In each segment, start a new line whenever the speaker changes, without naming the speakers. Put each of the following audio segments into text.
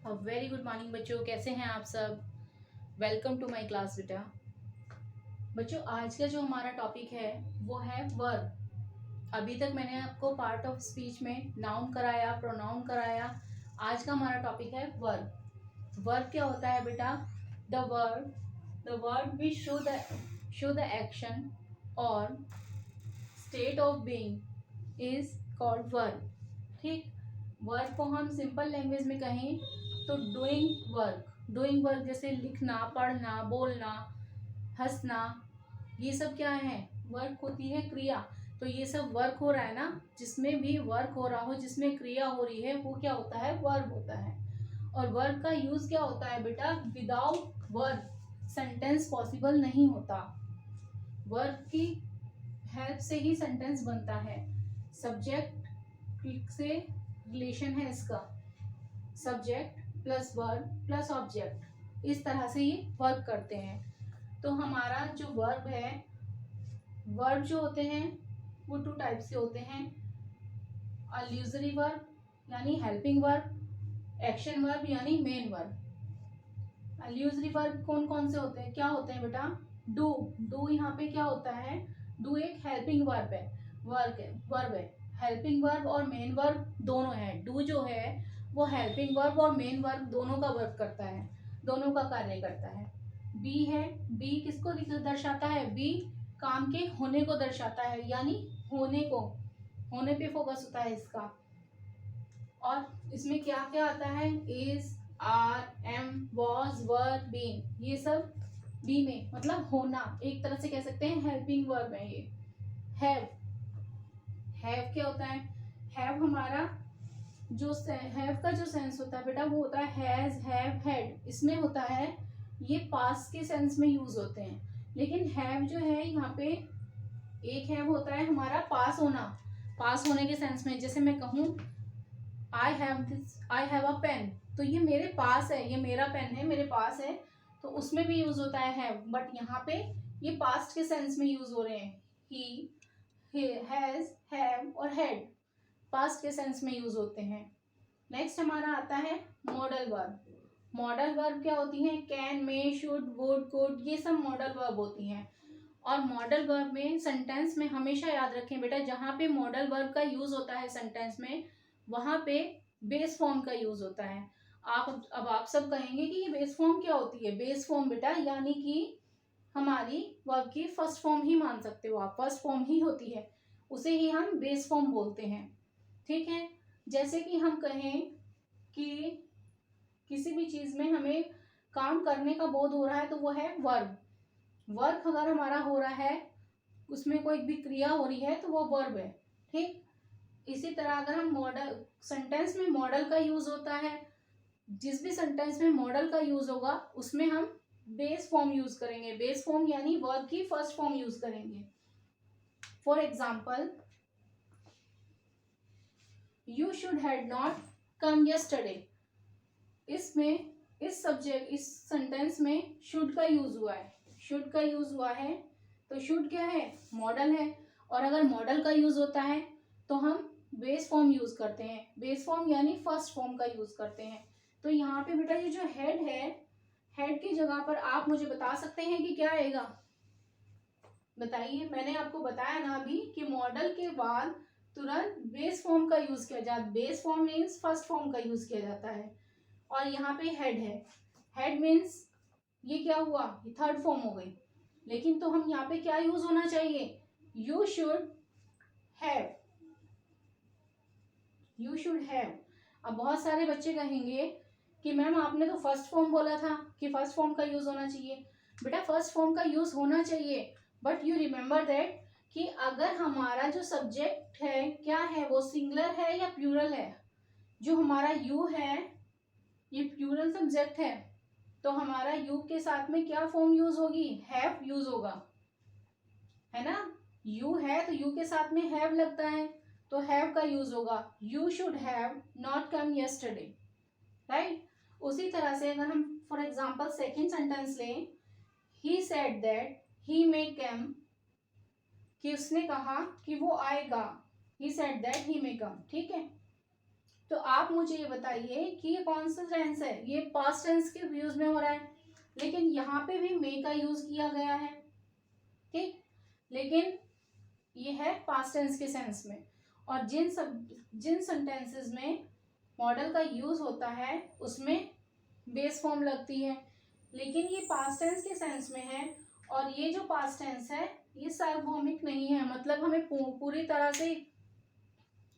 Very good morning बच्चों, कैसे हैं आप सब। वेलकम टू माय क्लास बेटा। बच्चों, आज का जो हमारा टॉपिक है वो है वर्ब। अभी तक मैंने आपको पार्ट ऑफ स्पीच में नाउन कराया, प्रोनाउन कराया। आज का हमारा टॉपिक है वर्ब। वर्ब क्या होता है बेटा? The word which show the action और state of being is called verb. ठीक। वर्ब को हम सिंपल लैंग्वेज में कहें तो डूइंग वर्क जैसे लिखना, पढ़ना, बोलना, हंसना, ये सब क्या है? वर्क होती है क्रिया। तो ये सब वर्क हो रहा है ना, जिसमें भी वर्क हो रहा हो, जिसमें क्रिया हो रही है, वो क्या होता है? वर्ब होता है। और वर्ब का यूज क्या होता है बेटा? विदाउट वर्ब सेंटेंस पॉसिबल नहीं होता। वर्ब की हेल्प से ही सेंटेंस बनता है। सब्जेक्ट से रिलेशन है इसका, subject plus verb plus object, इस तरह से ये वर्क करते हैं। तो हमारा जो वर्ब है, वर्ब जो होते हैं वो टू टाइप से होते हैं। अल्यूजरी वर्ब यानी हेल्पिंग वर्ब, एक्शन वर्ब यानी मेन वर्ब। अल्यूजरी वर्ब कौन कौन से होते हैं? क्या होते हैं बेटा? डू यहाँ पे क्या होता है? डू एक हेल्पिंग वर्ब है, वर्ब है। हेल्पिंग वर्ब और मेन वर्ब दोनों है। डू जो है वो हेल्पिंग वर्ब और मेन वर्ब दोनों का वर्क करता है, दोनों का कार्य करता है। बी है, बी किसको दर्शाता है? बी काम के होने को दर्शाता है, यानी होने को, होने पे फोकस होता है इसका। और इसमें क्या क्या आता है? Is, are, am, was, were, been, ये सब बी में, मतलब होना। एक तरह से कह सकते हैं हेल्पिंग वर्ब है ये। हैव, हैव क्या होता है? हैव हमारा जो हैव का जो सेंस होता है बेटा वो होता है हैज, हैव, हैड। इसमें होता है ये पास्ट के सेंस में यूज होते हैं। लेकिन हैव जो है यहाँ पे, एक हैव होता है हमारा पास होना, पास होने के सेंस में। जैसे मैं कहूँ आई हैव अ पेन, तो ये मेरे पास है, ये मेरा पेन है, मेरे पास है, तो उसमें भी यूज होता है हैव। बट यहाँ पे ये पास्ट के सेंस में यूज हो रहे हैं। ही, हैज, हैव और हैड पास्ट के सेंस में यूज होते हैं। नेक्स्ट हमारा आता है मॉडल वर्ब। मॉडल वर्ब क्या होती है? Can, may, should, would, could, ये सब मॉडल वर्ब होती हैं। और मॉडल वर्ब में सेंटेंस में हमेशा याद रखें बेटा, जहां पे मॉडल वर्ब का यूज होता है सेंटेंस में, वहां पे बेस फॉर्म का यूज होता है। आप सब कहेंगे कि ये बेस फॉर्म क्या होती है? बेस फॉर्म बेटा यानी कि हमारी वर्ब की फर्स्ट फॉर्म ही मान सकते हो आप, फर्स्ट फॉर्म ही होती है, उसे ही हम बेस फॉर्म बोलते हैं। ठीक है। जैसे कि हम कहें कि किसी भी चीज में हमें काम करने का बोध हो रहा है तो वो है वर्ब। वर्क अगर हमारा हो रहा है, उसमें कोई भी क्रिया हो रही है तो वो वर्ब है। ठीक। इसी तरह अगर हम मॉडल, सेंटेंस में मॉडल का यूज होता है, जिस भी सेंटेंस में मॉडल का यूज होगा उसमें हम बेस फॉर्म यूज करेंगे। बेस फॉर्म यानी वर्ब की फर्स्ट फॉर्म यूज करेंगे। For example, you should had not come yesterday. इसमें इस सेंटेंस में शुड का यूज हुआ है, शुड का यूज हुआ है, तो शुड क्या है? मॉडल है। और अगर मॉडल का यूज होता है तो हम बेस फॉर्म यूज करते हैं। बेस फॉर्म यानी फर्स्ट फॉर्म का यूज करते हैं। तो यहाँ पे बेटा ये जो हेड है, हेड की जगह पर आप मुझे बता सकते हैं कि क्या आएगा? बताइए। मैंने आपको बताया ना अभी कि मॉडल के बाद तुरंत बेस फॉर्म का यूज किया जाता है। Base form means first form का यूज किया जाता है। और यहाँ पे हेड है, हेड मीन्स ये क्या हुआ? ये थर्ड फॉर्म हो गई। लेकिन तो हम यहाँ पे क्या यूज होना चाहिए? You should have, you should have. अब बहुत सारे बच्चे कहेंगे कि मैम आपने तो फर्स्ट फॉर्म बोला था कि फर्स्ट फॉर्म का यूज होना चाहिए। बेटा फर्स्ट फॉर्म का यूज होना चाहिए, बट यू रिमेम्बर दैट कि अगर हमारा जो सब्जेक्ट है क्या है, वो सिंगुलर है या प्लूरल है। जो हमारा यू है ये प्लूरल सब्जेक्ट है, तो हमारा यू के साथ में क्या फॉर्म यूज होगी? हैव यूज होगा, है ना। यू है तो यू के साथ में हैव लगता है, तो हैव का यूज होगा। You should have not come yesterday, right. उसी तरह से अगर हम फॉर एग्जाम्पल सेकेंड सेंटेंस लें, ही सेड दैट ही मे कम, कि उसने कहा कि वो आएगा। ही सेड दैट ही मे कम, ठीक है। तो आप मुझे ये बताइए कि ये कौन सा टेंस है, ये पास्ट टेंस के यूज में हो रहा है, लेकिन यहाँ पे भी मे का यूज किया गया है, ठीक, लेकिन ये है पास्ट टेंस के सेंस में। और जिन सेंटेंसेस में मॉडल का यूज होता है उसमें बेस फॉर्म लगती है, लेकिन ये पास्ट टेंस के सेंस में है। और ये जो पास्ट टेंस है ये सार्वभौमिक नहीं है, मतलब हमें पूरी तरह से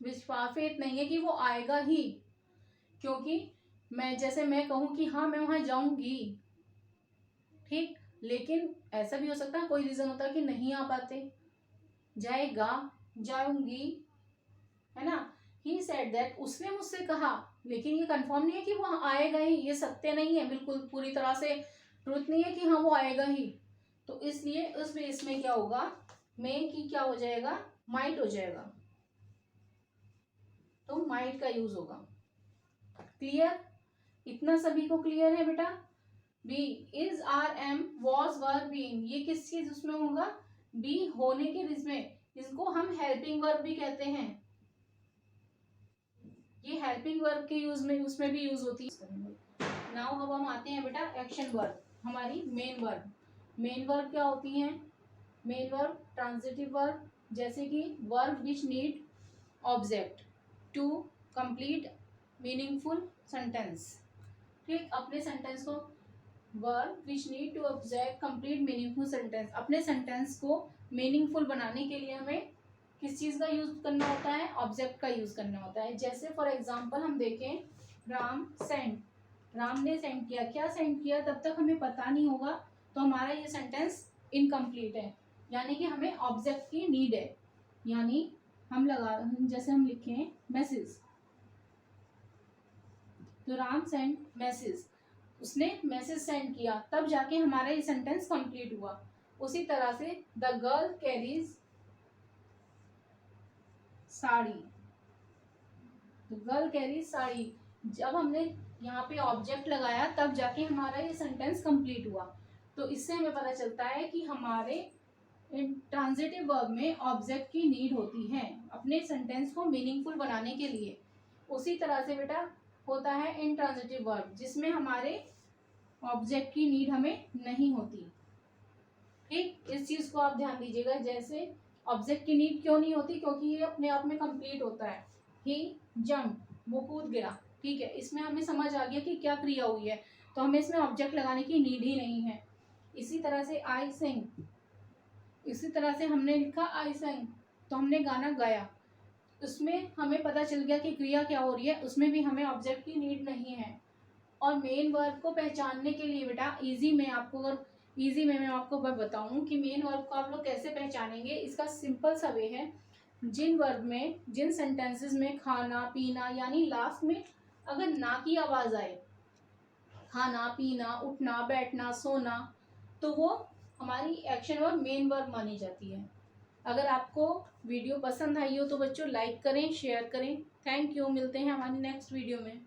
विश्वास नहीं है कि वो आएगा ही, क्योंकि मैं कहूँ कि हाँ मैं वहां जाऊंगी, ठीक, लेकिन ऐसा भी हो सकता है कोई रीजन होता है कि नहीं आ पाते, जाएगा, जाऊंगी, है ना। ही सेड दैट, उसने मुझसे कहा, लेकिन ये कंफर्म नहीं है कि वो आएगा ही, ये सत्य नहीं है, बिल्कुल पूरी तरह से ट्रुथ नहीं है कि हाँ वो आएगा ही। तो इसलिए उस बेस में क्या होगा, मे की क्या हो जाएगा, माइट हो जाएगा, तो माइट का यूज होगा। क्लियर, इतना सभी को क्लियर है बेटा। Be, is are am was were being, ये किस चीज उसमें होगा, बी होने के इसमें, इसको हम हेल्पिंग वर्ब भी कहते हैं, ये हेल्पिंग वर्ब के यूज में उसमें भी यूज होती है। नाउ अब हम आते हैं बेटा एक्शन वर्ब, हमारी मेन वर्ब। मेन वर्ब क्या होती हैं, मेन वर्ब ट्रांजिटिव वर्ब, जैसे कि verb which need object to complete meaningful sentence, ठीक, अपने सेंटेंस को, verb which need to object complete meaningful sentence, अपने सेंटेंस को मीनिंगफुल बनाने के लिए हमें किस चीज का यूज करना होता है, ऑब्जेक्ट का यूज करना होता है। जैसे फॉर एग्जांपल हम देखें, राम सेंड, राम ने सेंड किया, क्या सेंड किया तब तक हमें पता नहीं होगा, तो हमारा ये सेंटेंस इनकम्प्लीट है, यानी कि हमें ऑब्जेक्ट की नीड है। यानी जैसे हम लिखें मैसेज, तो राम सेंड मैसेज, उसने मैसेज सेंड किया, तब जाके हमारा ये सेंटेंस कंप्लीट हुआ। उसी तरह से द गर्ल कैरीज साड़ी, तो गर्ल कैरी साड़ी, जब हमने यहाँ पे ऑब्जेक्ट लगाया तब जाके हमारा ये सेंटेंस कंप्लीट हुआ। तो इससे हमें पता चलता है कि हमारे ट्रांजिटिव वर्ब में ऑब्जेक्ट की नीड होती है अपने सेंटेंस को मीनिंगफुल बनाने के लिए। उसी तरह से बेटा होता है इनट्रांजिटिव वर्ब, जिसमें हमारे ऑब्जेक्ट की नीड हमें नहीं होती, ठीक, इस चीज को आप ध्यान दीजिएगा। जैसे ऑब्जेक्ट की नीड क्यों नहीं होती, क्योंकि ये अपने आप में कंप्लीट होता है। ही जंप, वो कूद गया, ठीक है, इसमें हमें समझ आ गया कि क्या क्रिया हुई है, तो हमें इसमें ऑब्जेक्ट लगाने की नीड ही नहीं है। इसी तरह से आई सिंग, इसी तरह से हमने लिखा आई सिंग, तो हमने गाना गाया, उसमें हमें पता चल गया कि क्रिया क्या हो रही है, उसमें भी हमें ऑब्जेक्ट की नीड नहीं है। और मेन वर्ब को पहचानने के लिए बेटा इजी में मैं आपको बताऊं कि मेन वर्ब को आप लोग कैसे पहचानेंगे, इसका सिंपल सा वे है, जिन सेंटेंसेस में खाना पीना यानी लास्ट में अगर ना की आवाज आए, खाना पीना उठना बैठना सोना, तो वो हमारी एक्शन वर्ब मेन वर्ब मानी जाती है। अगर आपको वीडियो पसंद आई हो तो बच्चों लाइक करें, शेयर करें। थैंक यू, मिलते हैं हमारी नेक्स्ट वीडियो में।